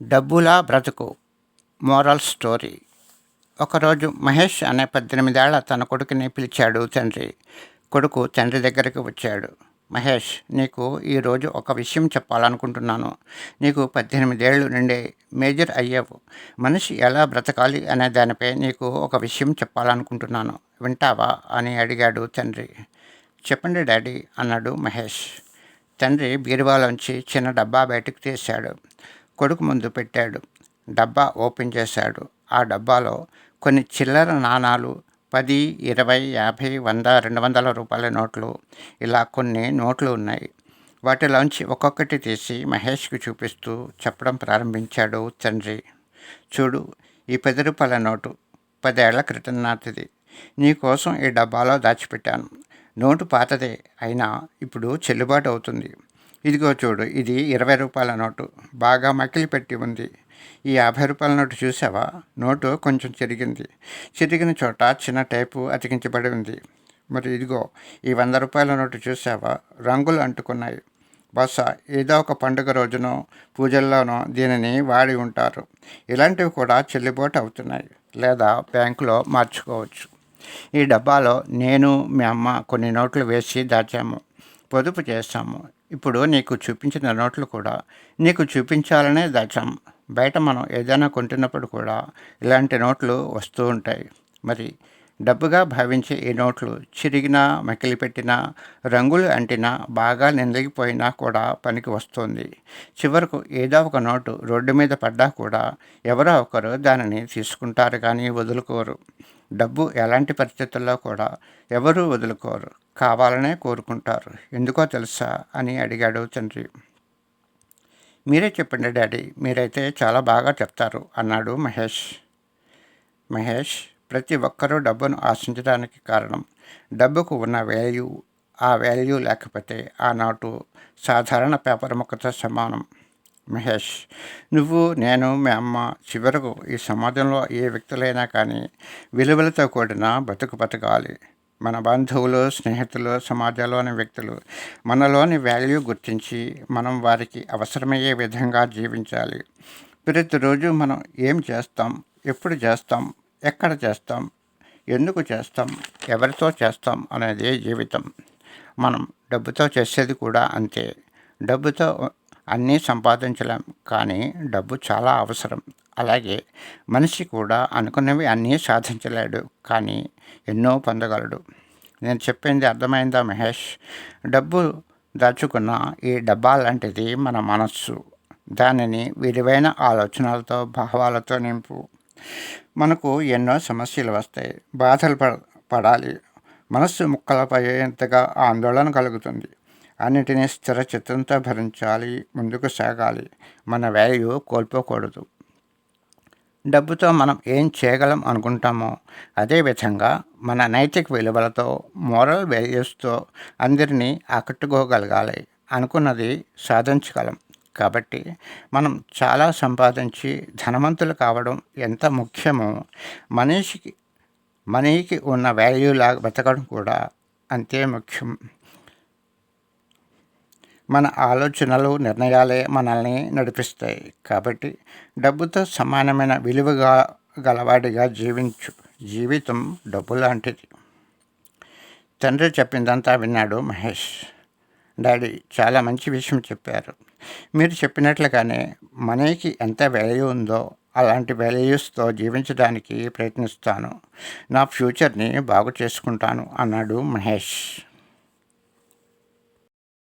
డబ్బులా బ్రతుకు moral story. ఒకరోజు మహేష్ అనే 18 ఏళ్ల తన కొడుకుని పిలిచాడు తండ్రి. కొడుకు తండ్రి దగ్గరికి వచ్చాడు. మహేష్, నీకు ఈరోజు ఒక విషయం చెప్పాలనుకుంటున్నాను. నీకు 18 ఏళ్ళు నిండే మేజర్ అయ్యావు. మనిషి ఎలా బ్రతకాలి అనే దానిపై నీకు ఒక విషయం చెప్పాలనుకుంటున్నాను. వింటావా అని అడిగాడు తండ్రి. చెప్పండి డాడీ అన్నాడు మహేష్. తండ్రి బీరువాలోంచి చిన్న డబ్బా బయటకు తీశాడు. కొడుకు ముందు పెట్టాడు. డబ్బా ఓపెన్ చేశాడు. ఆ డబ్బాలో కొన్ని చిల్లర నాణాలు, 10, 20, 50, 100, 200 రూపాయల నోట్లు, ఇలా కొన్ని నోట్లు ఉన్నాయి. వాటిలోంచి ఒక్కొక్కటి తీసి మహేష్కి చూపిస్తూ చెప్పడం ప్రారంభించాడు తండ్రి. చూడు, ఈ 10 రూపాయల నోటు 10 ఏళ్ల క్రితం నాటిది. నీకోసం ఈ డబ్బాలో దాచిపెట్టాను. నోటు పాతదే అయినా ఇప్పుడు చెల్లుబాటు అవుతుంది. ఇదిగో చూడు, ఇది 20 రూపాయల నోటు, బాగా మకిలి పెట్టి ఉంది. ఈ 50 రూపాయల నోటు చూసావా? నోటు కొంచెం చెరిగింది. చెరిగిన చోట చిన్న టేపు అతికించబడి ఉంది. మరి ఇదిగో ఈ 100 రూపాయల నోటు చూసావా? రంగులు అంటుకున్నాయి. బహుశా ఏదో ఒక పండుగ రోజునో పూజల్లోనో దీనిని వాడి ఉంటారు. ఇలాంటివి కూడా చెల్లుబాటు అవుతున్నాయి, లేదా బ్యాంకులో మార్చుకోవచ్చు. ఈ డబ్బాలో నేను, మీ అమ్మ కొన్ని నోట్లు వేసి దాచాము, పొదుపు చేస్తాము. ఇప్పుడు నీకు చూపించిన నోట్లు కూడా నీకు చూపించాలనే దాచాం. బయట మనం ఏదైనా కొంటున్నప్పుడు కూడా ఇలాంటి నోట్లు వస్తూ ఉంటాయి. మరి డబ్బుగా భావించే ఈ నోట్లు చిరిగినా, మకిలిపెట్టినా, రంగులు అంటినా, బాగా నిందగిపోయినా కూడా పనికి వస్తుంది. చివరకు ఏదో ఒక నోటు రోడ్డు మీద పడ్డా కూడా ఎవరో ఒకరు దానిని తీసుకుంటారు, కానీ వదులుకోరు. డబ్బు ఎలాంటి పరిస్థితుల్లో కూడా ఎవరూ వదులుకోరు, కావాలనే కోరుకుంటారు. ఎందుకో తెలుసా అని అడిగాడు తండ్రి. మీరే చెప్పండి డాడీ, మీరైతే చాలా బాగా చెప్తారు అన్నాడు మహేష్. మహేష్, ప్రతి ఒక్కరూ డబ్బును ఆశించడానికి కారణం డబ్బుకు ఉన్న వాల్యూ. ఆ వాల్యూ లేకపోతే ఆ నోటు సాధారణ పేపర్ ముక్కతో సమానం. మహేష్, నువ్వు, నేను, మీ అమ్మ, చివరకు ఈ సమాజంలో ఏ వ్యక్తులైనా కానీ విలువలతో కూడిన బతకాలి. మన బంధువులు, స్నేహితులు, సమాజంలోని వ్యక్తులు మనలోని వాల్యూ గుర్తించి మనం వారికి అవసరమయ్యే విధంగా జీవించాలి. ప్రతిరోజు మనం ఏం చేస్తాం, ఎప్పుడు చేస్తాం, ఎక్కడ చేస్తాం, ఎందుకు చేస్తాం, ఎవరితో చేస్తాం అనేది జీవితం. మనం డబ్బుతో చేసేది కూడా అంతే. డబ్బుతో అన్నీ సంపాదించలేం, కానీ డబ్బు చాలా అవసరం. అలాగే మనిషి కూడా అనుకున్నవి అన్నీ సాధించలేడు, కానీ ఎన్నో పొందగలడు. నేను చెప్పింది అర్థమైందా మహేష్? డబ్బు దాచుకున్న ఈ డబ్బా లాంటిది మన మనస్సు. దానిని విలువైన ఆలోచనలతో, భావాలతో నింపు. మనకు ఎన్నో సమస్యలు వస్తాయి, బాధలు పడాలి, మనస్సు ముక్కలపోయేంతగా ఆందోళన కలుగుతుంది. అన్నిటినీ స్థిర చిత్తంతో భరించాలి, ముందుకు సాగాలి. మన వాల్యూ కోల్పోకూడదు. డబ్బుతో మనం ఏం చేయగలం అనుకుంటామో అదేవిధంగా మన నైతిక విలువలతో, మోరల్ వాల్యూస్తో అందరినీ ఆకట్టుకోగలగాలి. అనుకున్నది సాధించగలం. కాబట్టి మనం చాలా సంపాదించి ధనవంతులు కావడం ఎంత ముఖ్యమో మనీకి ఉన్న వాల్యూలాగా బతకడం కూడా అంతే ముఖ్యం. మన ఆలోచనలు, నిర్ణయాలే మనల్ని నడిపిస్తాయి. కాబట్టి డబ్బుతో సమానమైన విలువ గలవాడిగా జీవించు. జీవితం డబ్బు లాంటిది. తండ్రి చెప్పిందంతా విన్నాడు మహేష్. డాడీ, చాలా మంచి విషయం చెప్పారు. మీరు చెప్పినట్లుగానే మనీకి ఎంత వాల్యూ ఉందో అలాంటి వాల్యూస్తో జీవించడానికి ప్రయత్నిస్తాను. నా ఫ్యూచర్ని బాగు చేసుకుంటాను అన్నాడు మహేష్.